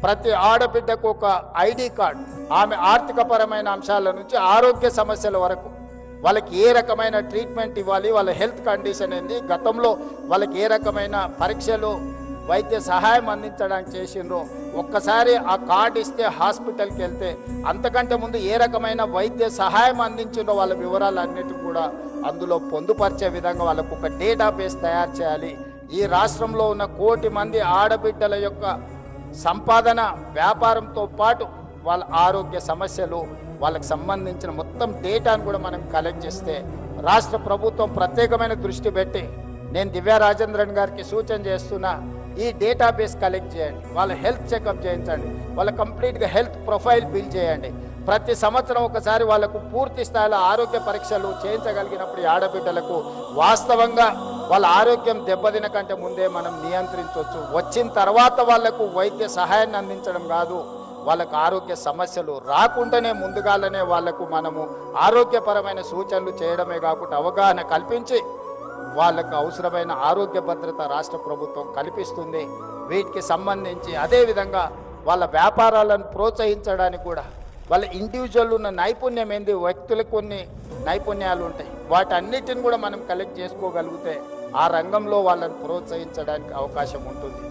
ప్రతి ఆడబిడ్డకు ఒక ఐడి కార్డ్, ఆమె ఆర్థికపరమైన అంశాల నుంచి ఆరోగ్య సమస్యల వరకు వాళ్ళకి ఏ రకమైన ట్రీట్మెంట్ ఇవ్వాలి, వాళ్ళ హెల్త్ కండిషన్ ఏంది, గతంలో వాళ్ళకి ఏ రకమైన పరీక్షలు వైద్య సహాయం అందించడానికి చేసిండ్రో ఒక్కసారి ఆ కార్డు ఇస్తే హాస్పిటల్కి వెళ్తే అంతకంటే ముందు ఏ రకమైన వైద్య సహాయం అందించిండ్రో వాళ్ళ వివరాలన్నిటి కూడా అందులో పొందుపరిచే విధంగా వాళ్ళకు ఒక డేటాబేస్ తయారు చేయాలి. ఈ రాష్ట్రంలో ఉన్న 1 కోటి మంది ఆడబిడ్డల యొక్క సంపాదన వ్యాపారంతో పాటు వాళ్ళ ఆరోగ్య సమస్యలు వాళ్ళకి సంబంధించిన మొత్తం డేటాను కూడా మనం కలెక్ట్ చేస్తే రాష్ట్ర ప్రభుత్వం ప్రత్యేకమైన దృష్టి పెట్టి నేను దివ్యా రాజేంద్రన్ గారికి సూచన చేస్తున్నా, ఈ డేటాబేస్ కలెక్ట్ చేయండి, వాళ్ళ హెల్త్ చెకప్ చేయించండి, వాళ్ళ కంప్లీట్గా హెల్త్ ప్రొఫైల్ బిల్డ్ చేయండి. ప్రతి సంవత్సరం ఒకసారి వాళ్ళకు పూర్తి స్థాయిలో ఆరోగ్య పరీక్షలు చేయించగలిగినప్పుడు ఈ ఆడబిడ్డలకు వాస్తవంగా వాళ్ళ ఆరోగ్యం దెబ్బతిన కంటే ముందే మనం నియంత్రించవచ్చు. వచ్చిన తర్వాత వాళ్లకు వైద్య సహాయాన్ని అందించడం కాదు, వాళ్ళకు ఆరోగ్య సమస్యలు రాకుండానే ముందుగానే వాళ్లకు మనము ఆరోగ్యపరమైన సూచనలు చేయడమే కాకుండా అవగాహన కల్పించి వాళ్ళకు అవసరమైన ఆరోగ్య భద్రత రాష్ట్ర ప్రభుత్వం కల్పిస్తుంది. వీటికి సంబంధించి అదేవిధంగా వాళ్ళ వ్యాపారాలను ప్రోత్సహించడానికి కూడా వాళ్ళ ఇండివిజువల్ ఉన్న నైపుణ్యం ఏంది, వ్యక్తులకు కొన్ని నైపుణ్యాలు ఉంటాయి, వాటన్నిటిని కూడా మనం కలెక్ట్ చేసుకోగలిగితే ఆ రంగంలో వాళ్ళని ప్రోత్సహించడానికి అవకాశం ఉంటుంది.